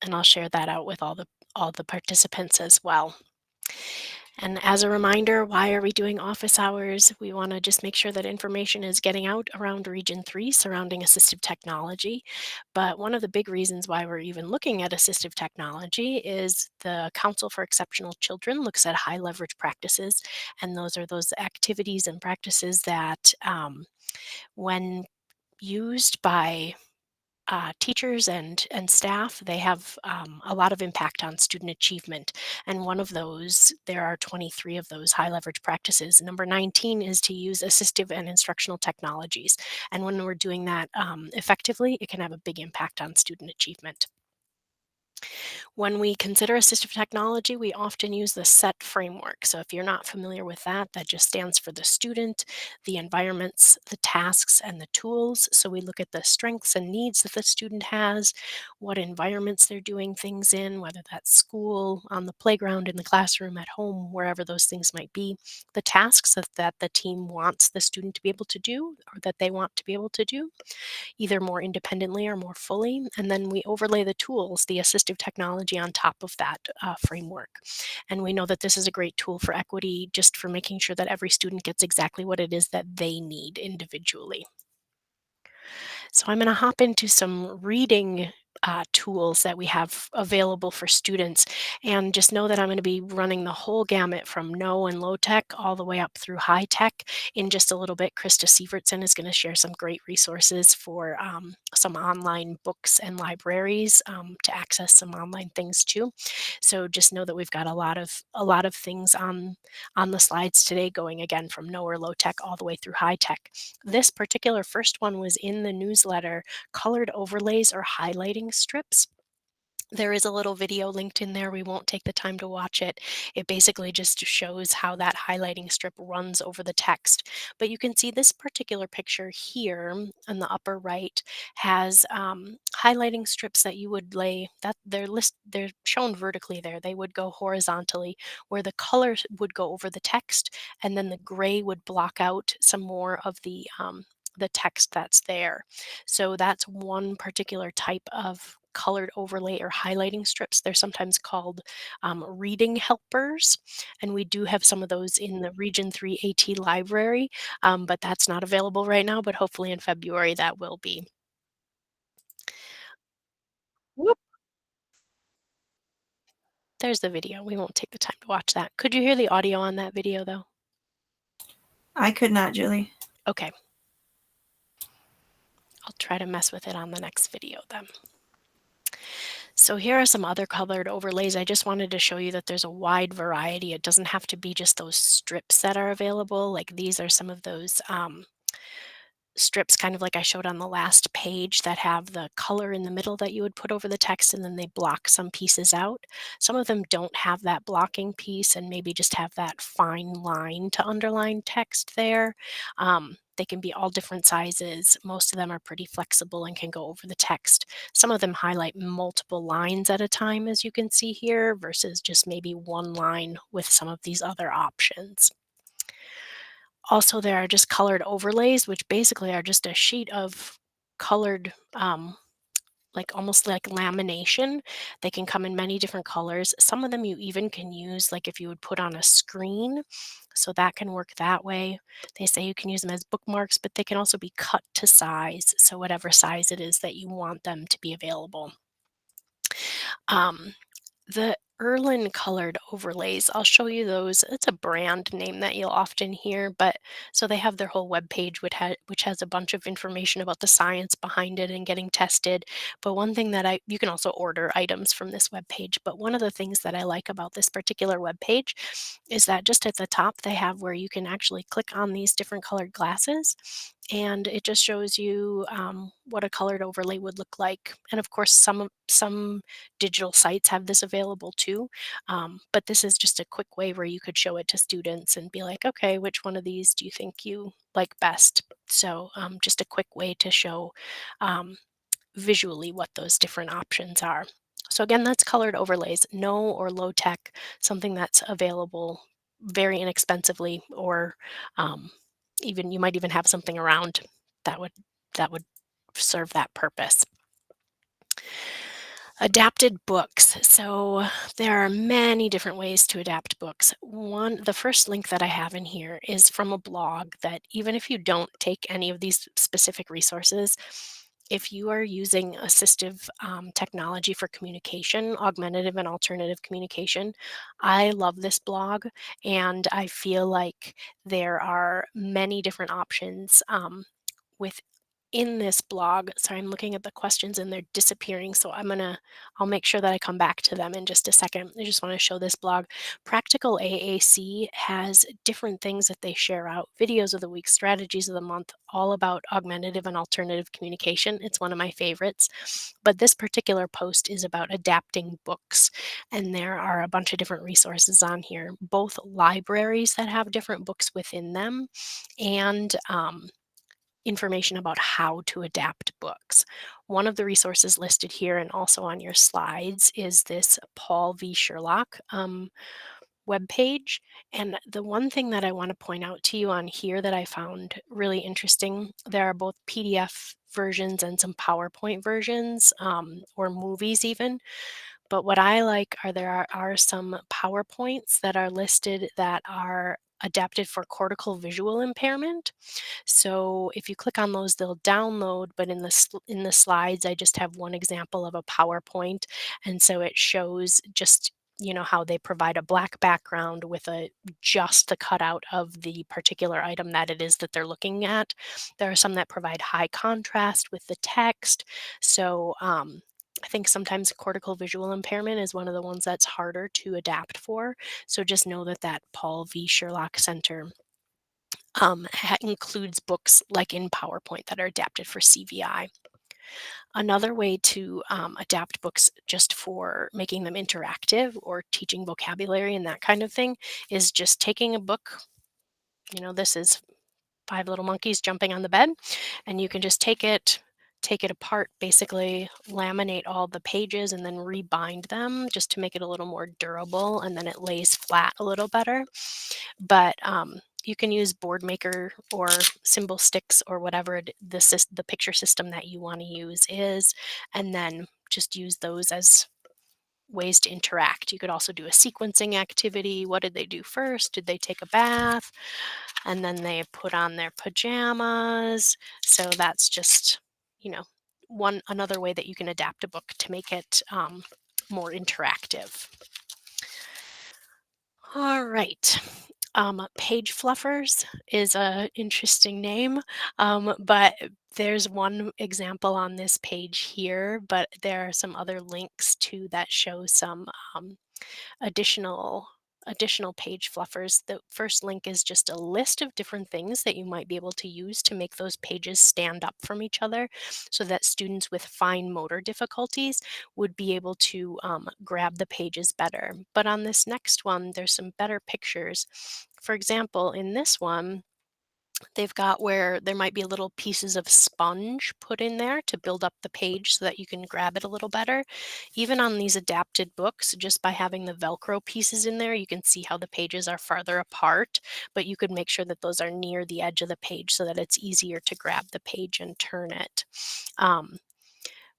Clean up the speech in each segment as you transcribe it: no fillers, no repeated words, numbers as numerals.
and I'll share that out with all the participants as well. And as a reminder, why are we doing office hours? We want to just make sure that information is getting out around Region 3 surrounding assistive technology. But one of the big reasons why we're even looking at assistive technology is the Council for Exceptional Children looks at high leverage practices. And those are those activities and practices that, when used by teachers and staff, they have a lot of impact on student achievement. And one of those, there are 23 of those high leverage practices. Number 19 is to use assistive and instructional technologies. And when we're doing that effectively, it can have a big impact on student achievement. When we consider assistive technology, we often use the SET framework. So if you're not familiar with that, that just stands for the student, the environments, the tasks, and the tools. So we look at the strengths and needs that the student has, what environments they're doing things in, whether that's school, on the playground, in the classroom, at home, wherever those things might be, the tasks that the team wants the student to be able to do or that they want to be able to do, either more independently or more fully. And then we overlay the tools, the assistive technology on top of that framework. And we know that this is a great tool for equity, just for making sure that every student gets exactly what it is that they need individually. So I'm going to hop into some reading tools that we have available for students. And just know that I'm going to be running the whole gamut from no and low tech all the way up through high tech. In just a little bit, Krista Sivertson is going to share some great resources for some online books and libraries to access some online things too. So just know that we've got a lot of things on the slides today, going again from no or low tech all the way through high tech. This particular first one was in the newsletter, colored overlays or highlighting strips. There is a little video linked in there. We won't take the time to watch it. It basically just shows how that highlighting strip runs over the text. But you can see this particular picture here on the upper right has highlighting strips that you would lay, that they're shown vertically there. They would go horizontally, where the color would go over the text, and then the gray would block out some more of the text that's there. So that's one particular type of colored overlay or highlighting strips. They're sometimes called reading helpers, and we do have some of those in the Region 3 AT library, but that's not available right now, but hopefully in February that will be. Whoop, there's the video. We won't take the time to watch that. Could you hear the audio on that video though? I could not, Julie. Okay. I'll try to mess with it on the next video then. So here are some other colored overlays. I just wanted to show you that there's a wide variety. It doesn't have to be just those strips that are available. Like these are some of those strips, kind of like I showed on the last page, that have the color in the middle that you would put over the text, and then they block some pieces out. Some of them don't have that blocking piece and maybe just have that fine line to underline text there. They can be all different sizes. Most of them are pretty flexible and can go over the text. Some of them highlight multiple lines at a time, as you can see here, versus just maybe one line with some of these other options. Also, there are just colored overlays, which basically are just a sheet of colored, like almost like lamination. They can come in many different colors. Some of them you even can use, like if you would put on a screen, so that can work that way. They say you can use them as bookmarks, but they can also be cut to size, so whatever size it is that you want them to be available. Um, the Erlin colored overlays, I'll show you those. It's a brand name that you'll often hear, but so they have their whole web page, which has a bunch of information about the science behind it and getting tested. But one thing that you can also order items from this web page. But one of the things that I like about this particular web page is that just at the top they have where you can actually click on these different colored glasses, and it just shows you what a colored overlay would look like. And of course, some digital sites have this available too. But this is just a quick way where you could show it to students and be like, okay, which one of these do you think you like best? So just a quick way to show um, visually what those different options are. So again, that's colored overlays, no or low tech, something that's available very inexpensively, or um, even you might even have something around that would serve that purpose. Adapted books. So there are many different ways to adapt books. The first link that I have in here is from a blog that even if you don't take any of these specific resources, if you are using assistive technology for communication, augmentative and alternative communication, I love this blog, and I feel like there are many different options with in this blog. Sorry, I'm looking at the questions and they're disappearing. So I'll make sure that I come back to them in just a second. I just want to show this blog. Practical AAC has different things that they share out, videos of the week, strategies of the month, all about augmentative and alternative communication. It's one of my favorites. But this particular post is about adapting books. And there are a bunch of different resources on here, both libraries that have different books within them and information about how to adapt books. One of the resources listed here and also on your slides is this Paul v. Sherlock webpage. And the one thing that I want to point out to you on here that I found really interesting, there are both PDF versions and some PowerPoint versions or movies even. But what I like are there are some PowerPoints that are listed that are adapted for cortical visual impairment. So if you click on those, they'll download, but in the slides, I just have one example of a PowerPoint, and so it shows just how they provide a black background with a just the cutout of the particular item that it is that they're looking at. There are some that provide high contrast with the text. So I think sometimes cortical visual impairment is one of the ones that's harder to adapt for. So just know that Paul v. Sherlock Center includes books like in PowerPoint that are adapted for CVI. Another way to adapt books just for making them interactive or teaching vocabulary and that kind of thing is just taking a book. This is Five Little Monkeys Jumping on the Bed, and you can just take it apart, basically laminate all the pages and then rebind them just to make it a little more durable, and then it lays flat a little better. But you can use board maker or symbol sticks or whatever the picture system that you want to use is, and then just use those as ways to interact. You could also do a sequencing activity. What did they do first? Did they take a bath? And then they put on their pajamas. So that's just, you know, one another way that you can adapt a book to make it more interactive. All right. Page fluffers is a interesting name, but there's one example on this page here, but there are some other links too that show some additional additional page fluffers. The first link is just a list of different things that you might be able to use to make those pages stand up from each other so that students with fine motor difficulties would be able to grab the pages better. But on this next one, there's some better pictures. For example, in this one, they've got where there might be little pieces of sponge put in there to build up the page so that you can grab it a little better. Even on these adapted books, just by having the Velcro pieces in there, you can see how the pages are farther apart, but you could make sure that those are near the edge of the page so that it's easier to grab the page and turn it. Um,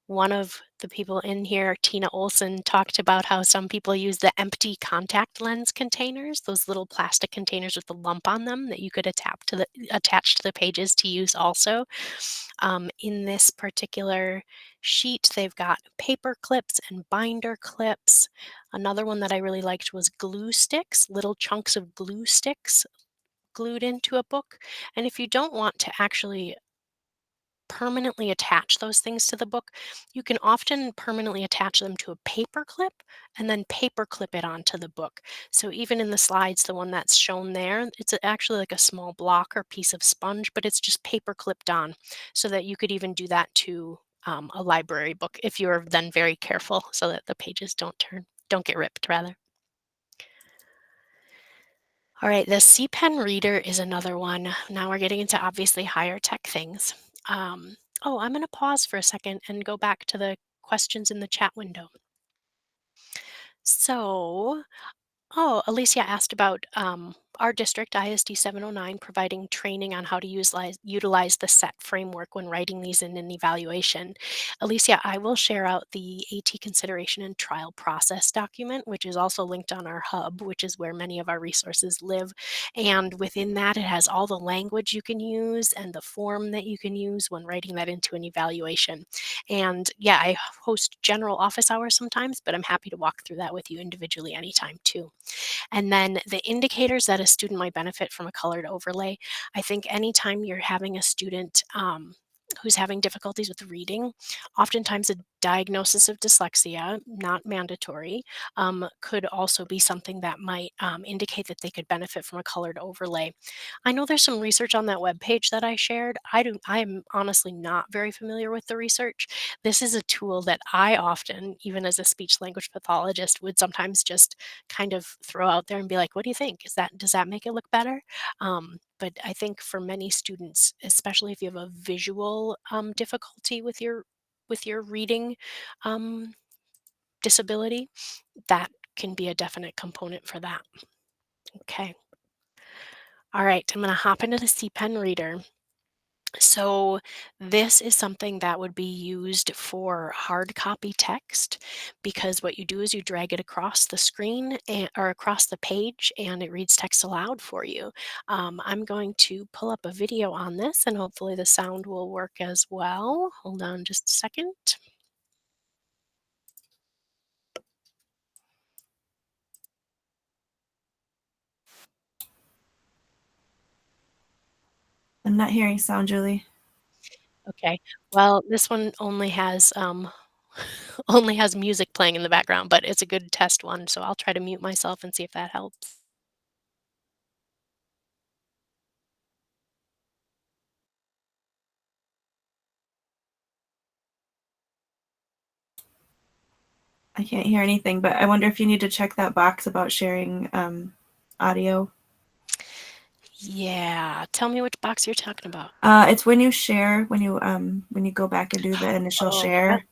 One of the people in here, Tina Olson, talked about how some people use the empty contact lens containers, those little plastic containers with the lump on them that you could attach to the pages to use also. In this particular sheet, they've got paper clips and binder clips. Another one that I really liked was glue sticks, little chunks of glue sticks glued into a book. And if you don't want to actually permanently attach those things to the book, you can often permanently attach them to a paper clip and then paper clip it onto the book. So even in the slides, the one that's shown there, it's actually like a small block or piece of sponge, but it's just paper clipped on so that you could even do that to a library book if you're then very careful so that the pages don't get ripped rather. All right, the C Pen reader is another one. Now we're getting into obviously higher tech things. I'm going to pause for a second and go back to the questions in the chat window. So, Alicia asked about our district, ISD 709, providing training on how to utilize the SET framework when writing these in an evaluation. Alicia, I will share out the AT consideration and trial process document, which is also linked on our hub, which is where many of our resources live. And within that, it has all the language you can use and the form that you can use when writing that into an evaluation. And yeah, I host general office hours sometimes, but I'm happy to walk through that with you individually anytime too. And then the indicators that a student might benefit from a colored overlay. I think anytime you're having a student who's having difficulties with reading, oftentimes a diagnosis of dyslexia, not mandatory, could also be something that might indicate that they could benefit from a colored overlay. I know there's some research on that webpage that I shared. I am honestly not very familiar with the research. This is a tool that I often, even as a speech language pathologist, would sometimes just kind of throw out there and be like, "What do you think? Does that make it look better?" But I think for many students, especially if you have a visual difficulty with your reading um, disability, that can be a definite component for that. Okay. All right. I'm going to hop into the CPEN reader. So, this is something that would be used for hard copy text because what you do is you drag it across the screen or across the page and it reads text aloud for you. I'm going to pull up a video on this and hopefully the sound will work as well. Hold on just a second. I'm not hearing sound, Julie. Okay. Well, this one only has only has music playing in the background, but it's a good test one, so I'll try to mute myself and see if that helps. I can't hear anything, but I wonder if you need to check that box about sharing audio. Yeah, tell me which box you're talking about. It's when you share, when you go back and do the initial Oh, that share, there's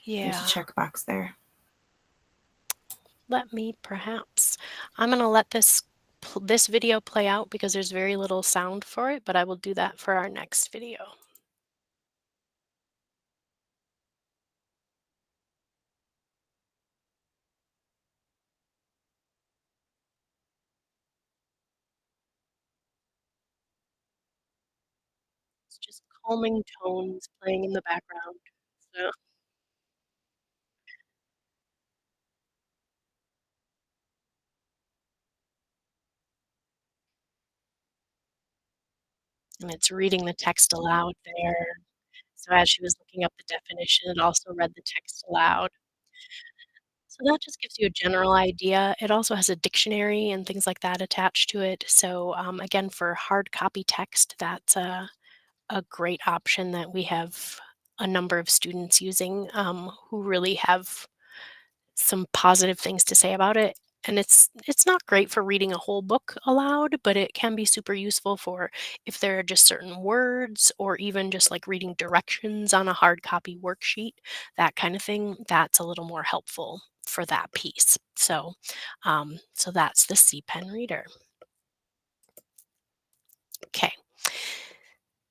a yeah. checkbox there. Let me perhaps I'm gonna let this video play out because there's very little sound for it, but I will do that for our next video. It's just calming tones playing in the background. So and it's reading the text aloud there. So as she was looking up the definition, it also read the text aloud. So that just gives you a general idea. It also has a dictionary and things like that attached to it. So again, for hard copy text, that's a great option that we have a number of students using who really have some positive things to say about it. And it's not great for reading a whole book aloud, but it can be super useful for if there are just certain words or even just like reading directions on a hard copy worksheet, that kind of thing. That's a little more helpful for that piece. So that's the C Pen reader. Okay.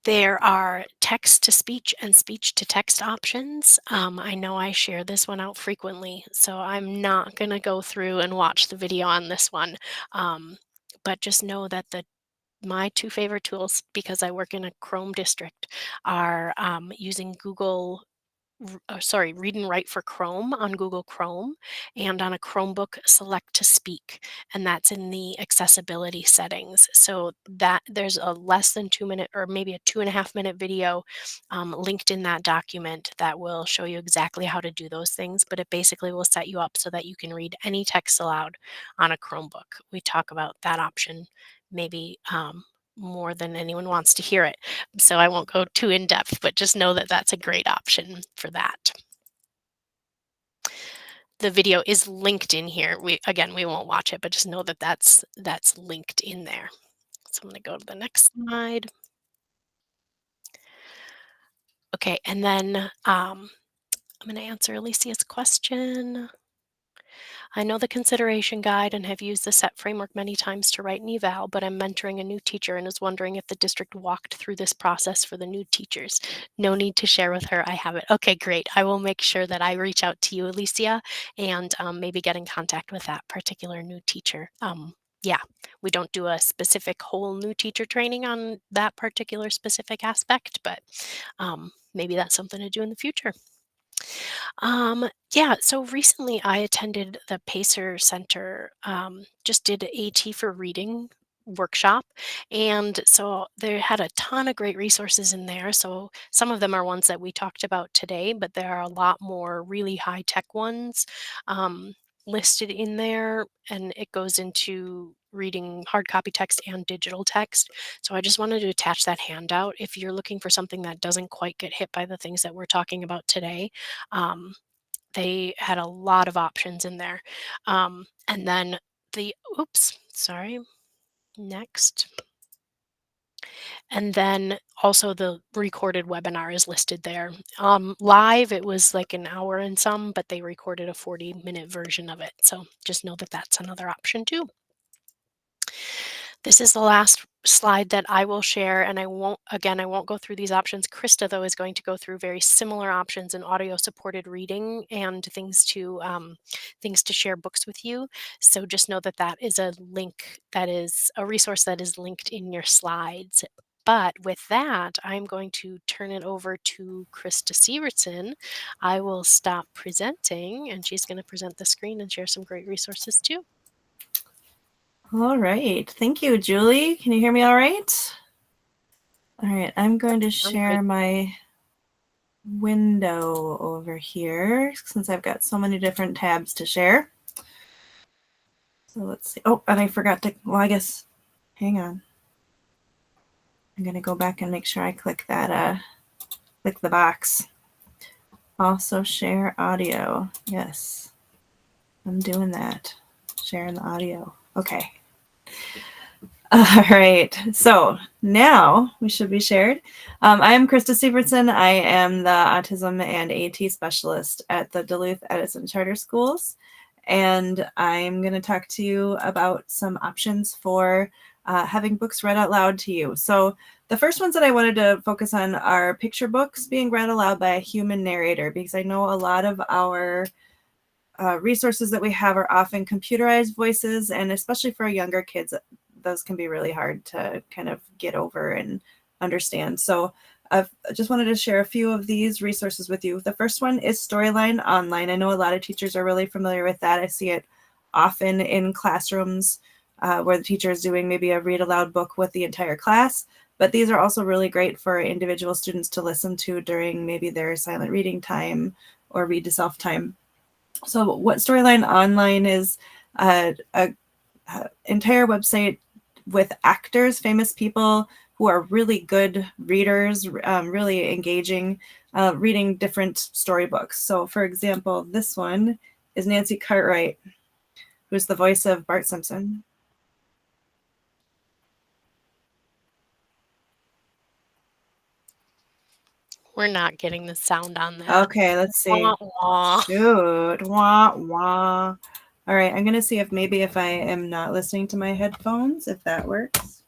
There are text to speech and speech to text options. I know I share this one out frequently, so I'm not going to go through and watch the video on this one. Um, but just know that my two favorite tools, because I work in a Chrome district, are using Read and Write for Chrome on Google Chrome, and on a Chromebook, Select to Speak, and that's in the accessibility settings. So that there's a less than 2 minute or maybe a 2.5 minute video linked in that document that will show you exactly how to do those things. But it basically will set you up so that you can read any text aloud on a Chromebook. We talk about that option maybe more than anyone wants to hear it. So I won't go too in depth, but just know that that's a great option for that. The video is linked in here. We won't watch it, but just know that that's linked in there. So I'm going to go to the next slide. Okay, and then I'm going to answer Alicia's question. I know the consideration guide and have used the SET framework many times to write an eval, but I'm mentoring a new teacher and is wondering if the district walked through this process for the new teachers. No need to share with her. I have it. Okay, great. I will make sure that I reach out to you, Alicia, and maybe get in contact with that particular new teacher. Yeah, we don't do a specific whole new teacher training on that particular specific aspect, but maybe that's something to do in the future. Yeah, so recently I attended the Pacer Center, just did AT for reading workshop. And so they had a ton of great resources in there. So some of them are ones that we talked about today, but there are a lot more really high tech ones um, listed in there. And it goes into reading hard copy text and digital text. So I just wanted to attach that handout. If you're looking for something that doesn't quite get hit by the things that we're talking about today, um, they had a lot of options in there. And then oops, sorry, next. And then also the recorded webinar is listed there. Live, it was like an hour and some, but they recorded a 40-minute version of it. So just know that that's another option too. This is the last slide that I will share, and I won't go through these options. Krista, though, is going to go through very similar options in audio-supported reading and things to share books with you. So just know that that is a link, that is a resource that is linked in your slides. But with that, I'm going to turn it over to Krista Sivertson. I will stop presenting, and she's going to present the screen and share some great resources too. All right. Thank you, Julie. Can you hear me all right? All right. I'm going to share my window over here since I've got so many different tabs to share. So let's see. Oh, and I forgot to, well, I guess, hang on. I'm going to go back and make sure I click that, click the box. Also share audio. Yes, I'm doing that. Sharing the audio. Okay. All right, so now we should be shared. I am Krista Sivertson. I am the Autism and AT Specialist at the Duluth Edison Charter Schools, and I'm going to talk to you about some options for having books read out loud to you. So the first ones that I wanted to focus on are picture books being read aloud by a human narrator, because I know a lot of our resources that we have are often computerized voices, and especially for younger kids, those can be really hard to kind of get over and understand. So I just wanted to share a few of these resources with you. The first one is Storyline Online. I know a lot of teachers are really familiar with that. I see it often in classrooms where the teacher is doing maybe a read aloud book with the entire class, but these are also really great for individual students to listen to during maybe their silent reading time or read to self time. So what Storyline Online is, a entire website with actors, famous people who are really good readers, really engaging, reading different storybooks. So for example, this one is Nancy Cartwright, who's the voice of Bart Simpson. We're not getting the sound on that. Okay, let's see. Wah, wah. Shoot, wah, wah. All right, I'm gonna see if maybe if I am not listening to my headphones, if that works.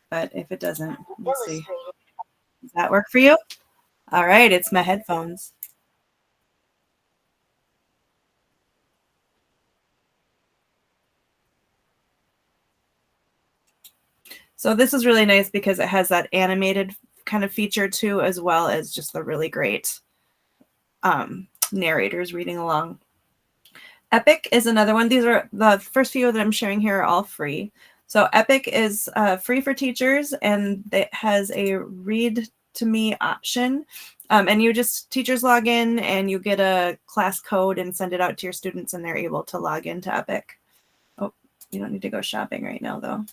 But if it doesn't, we'll see. Does that work for you? All right, it's my headphones. So this is really nice because it has that animated kind of feature too, as well as just the really great narrators reading along. Epic is another one. These are the first few that I'm sharing here are all free. So Epic is free for teachers, and it has a read to me option. And you just, teachers log in and you get a class code and send it out to your students, and they're able to log into Epic. Oh, you don't need to go shopping right now though.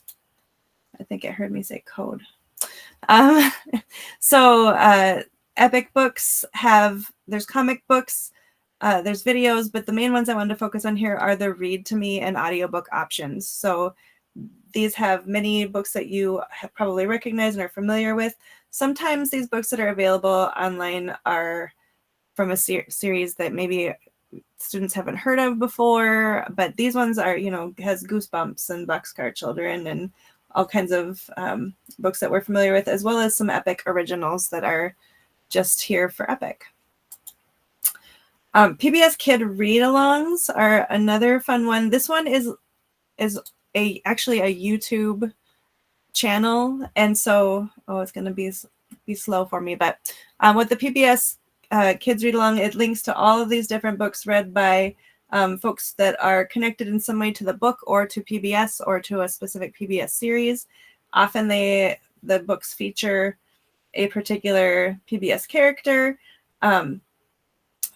I think it heard me say code. So Epic books there's comic books, there's videos, but the main ones I wanted to focus on here are the read to me and audiobook options. So these have many books that you have probably recognized and are familiar with. Sometimes these books that are available online are from a series that maybe students haven't heard of before, but these ones are, has Goosebumps and Boxcar Children and all kinds of books that we're familiar with, as well as some Epic originals that are just here for Epic. PBS Kid read-alongs are another fun one. This one is actually a YouTube channel, and so it's going to be slow for me. But with the PBS Kids read-along, it links to all of these different books read by folks that are connected in some way to the book or to PBS or to a specific PBS series. Often the books feature a particular PBS character.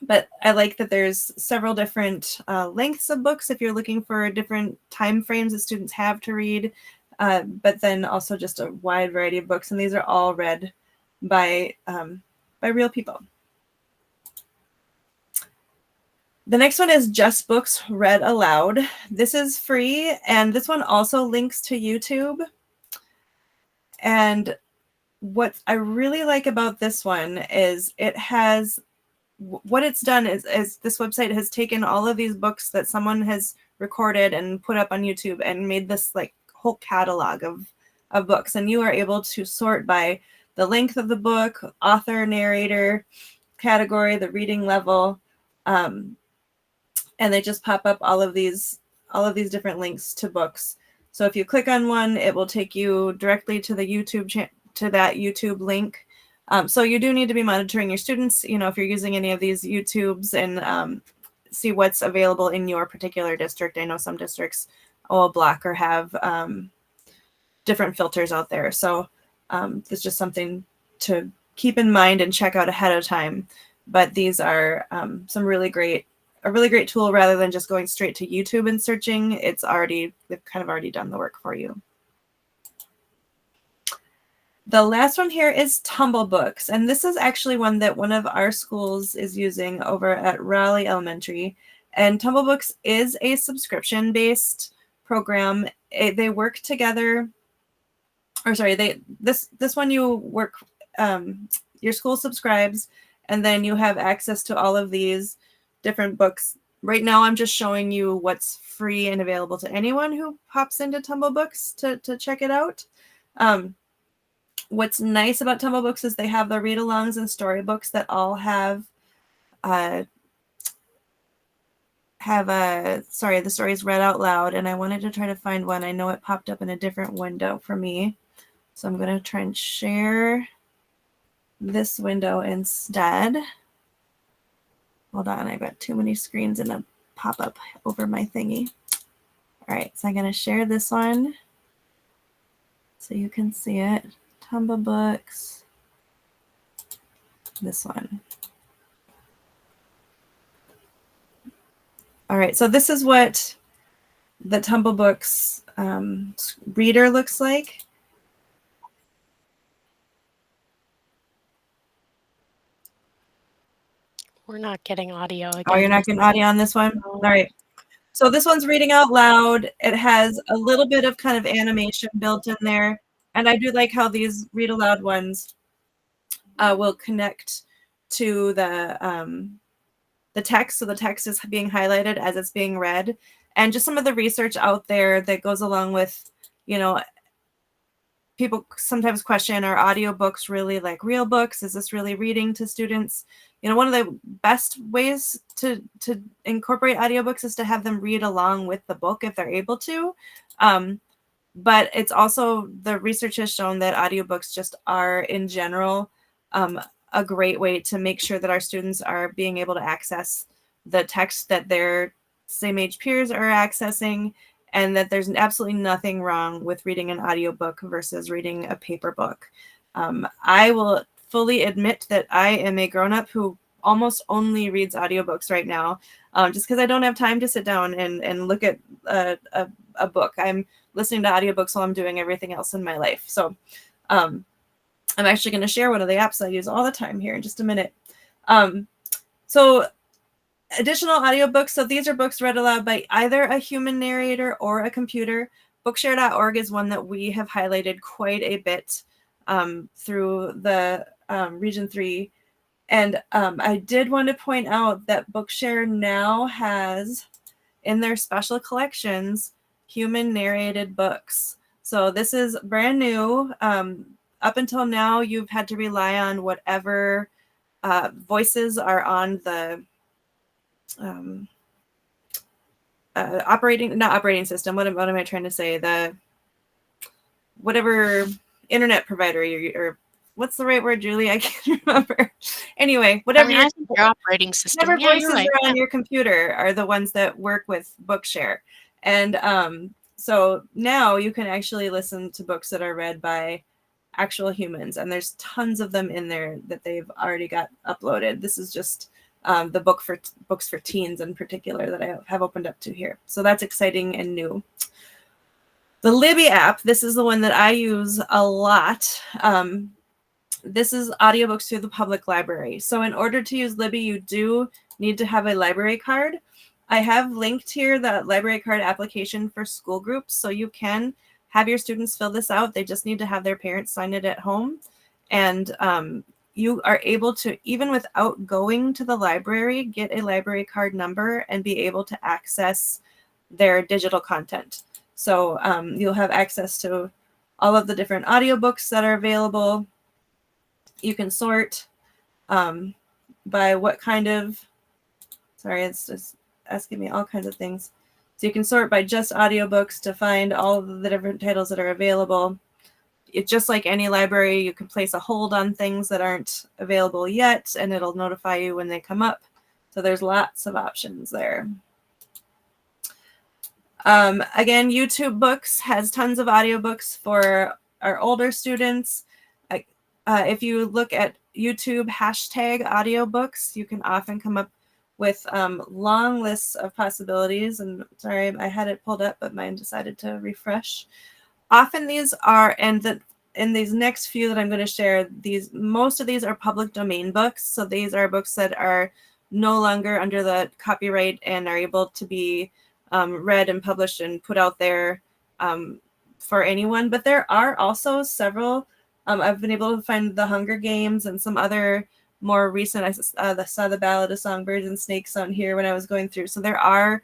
But I like that there's several different lengths of books if you're looking for different time frames that students have to read, but then also just a wide variety of books. And these are all read by real people. The next one is Just Books Read Aloud. This is free, and this one also links to YouTube. And what I really like about this one is it has, what it's done is this website has taken all of these books that someone has recorded and put up on YouTube and made this like whole catalog of books. And you are able to sort by the length of the book, author, narrator, category, the reading level. And they just pop up all of these different links to books. So if you click on one, it will take you directly to the to that YouTube link. So you do need to be monitoring your students, if you're using any of these YouTubes, and see what's available in your particular district. I know some districts will block or have different filters out there. So it's just something to keep in mind and check out ahead of time. But these are a really great tool rather than just going straight to YouTube and searching. They've kind of already done the work for you. The last one here is Tumble Books, and this is actually one that one of our schools is using over at Raleigh Elementary. And Tumble Books is a subscription-based program. They work together, this one you work, your school subscribes, and then you have access to all of these different books. Right now, I'm just showing you what's free and available to anyone who hops into Tumble Books to check it out. What's nice about Tumble Books is they have the read-alongs and storybooks that all have the stories read out loud. And I wanted to try to find one. I know it popped up in a different window for me, so I'm going to try and share this window instead. Hold on, I've got too many screens in a pop-up over my thingy. All right, so I'm going to share this one so you can see it. Tumble Books, this one. All right, so this is what the Tumble Books reader looks like. We're not getting audio again. Oh, you're not getting audio on this one? No. All right. So this one's reading out loud. It has a little bit of kind of animation built in there. And I do like how these read aloud ones will connect to the text. So the text is being highlighted as it's being read. And just some of the research out there that goes along with, people sometimes question, are audiobooks really like real books? Is this really reading to students? One of the best ways to incorporate audiobooks is to have them read along with the book if they're able to. But it's also, the research has shown that audiobooks just are, in general, a great way to make sure that our students are being able to access the text that their same age peers are accessing, and that there's absolutely nothing wrong with reading an audiobook versus reading a paper book. I will fully admit that I am a grown-up who almost only reads audiobooks right now, just because I don't have time to sit down and look at a book. I'm listening to audiobooks while I'm doing everything else in my life. So I'm actually going to share one of the apps I use all the time here in just a minute. So additional audiobooks. So these are books read aloud by either a human narrator or a computer. Bookshare.org is one that we have highlighted quite a bit through the Region 3. And I did want to point out that Bookshare now has in their special collections human narrated books. So this is brand new. Up until now, you've had to rely on whatever voices are on the not operating system. What am I trying to say? The whatever internet provider or what's the right word, Julie? I can't remember. Anyway, I mean, I think your operating system. whatever Yeah, you're voices right. are on Yeah. your computer are the ones that work with Bookshare. And so now you can actually listen to books that are read by actual humans, and there's tons of them in there that they've already got uploaded. This is just the books for teens in particular that I have opened up to here. So that's exciting and new. The Libby app, this is the one that I use a lot. This is audiobooks through the public library. So in order to use Libby, you do need to have a library card. I have linked here the library card application for school groups, so you can have your students fill this out. They just need to have their parents sign it at home. And you are able to, even without going to the library, get a library card number and be able to access their digital content. So you'll have access to all of the different audiobooks that are available. You can sort by what kind of, sorry, it's just asking me all kinds of things. So you can sort by just audiobooks to find all of the different titles that are available. It's just like any library, you can place a hold on things that aren't available yet, and it'll notify you when they come up. So there's lots of options there. Again, YouTube Books has tons of audiobooks for our older students. If you look at YouTube hashtag audiobooks, you can often come up with long lists of possibilities. And sorry, I had it pulled up, but mine decided to refresh. Often these are, and in these next few that I'm going to share, most of these are public domain books. So these are books that are no longer under the copyright and are able to be read and published and put out there for anyone. But there are also several. I've been able to find The Hunger Games and some other more recent. I saw The Ballad of Songbirds and Snakes on here when I was going through. So there are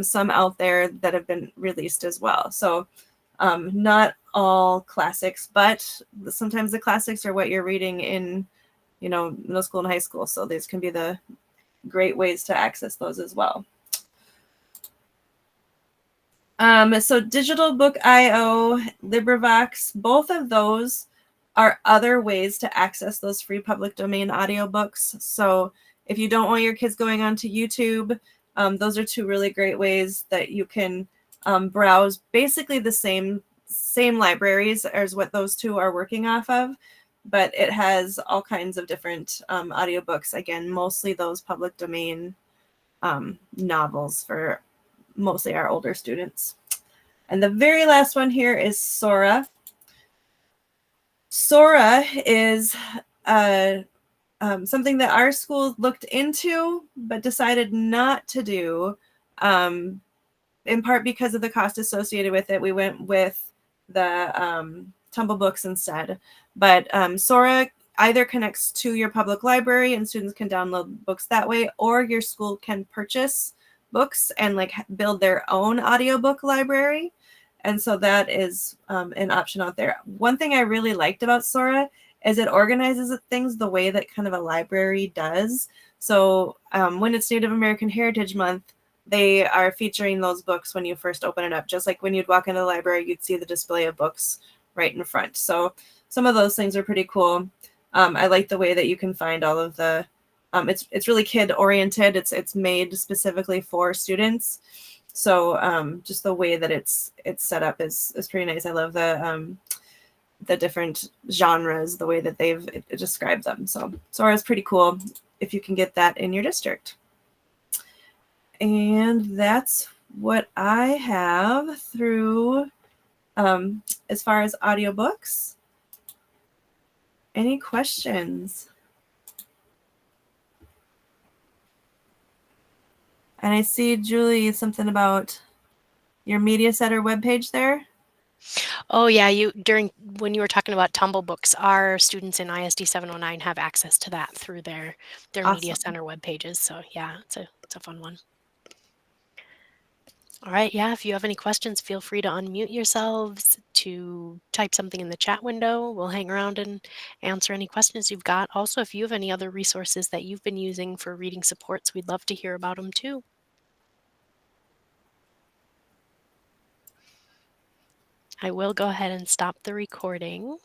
some out there that have been released as well. So not all classics, but sometimes the classics are what you're reading in, middle school and high school. So these can be the great ways to access those as well. So Digital Book IO, LibriVox, both of those are other ways to access those free public domain audiobooks. So if you don't want your kids going onto YouTube, those are two really great ways that you can browse basically the same libraries as what those two are working off of, but it has all kinds of different audiobooks. Again, mostly those public domain novels for mostly our older students. And the very last one here is Sora. Sora is something that our school looked into but decided not to do, in part because of the cost associated with it. We went with the Tumble Books instead. But Sora either connects to your public library and students can download books that way, or your school can purchase books and build their own audiobook library. And so that is an option out there. One thing I really liked about Sora is it organizes things the way that kind of a library does. So when it's Native American Heritage Month, they are featuring those books when you first open it up. Just like when you'd walk into the library, you'd see the display of books right in front. So some of those things are pretty cool. I like the way that you can find all of the, it's really kid oriented. It's made specifically for students. So just the way that it's set up is pretty nice. I love the different genres, the way that they've described them. So Sora is pretty cool if you can get that in your district. And that's what I have through as far as audiobooks. Any questions? And I see, Julie, something about your Media Center webpage there. Oh, yeah, when you were talking about Tumble Books, our students in ISD 709 have access to that through their Media Awesome. Center web pages, so yeah, it's a fun one. All right, yeah, if you have any questions, feel free to unmute yourselves, to type something in the chat window. We'll hang around and answer any questions you've got. Also, if you have any other resources that you've been using for reading supports, we'd love to hear about them too. I will go ahead and stop the recording.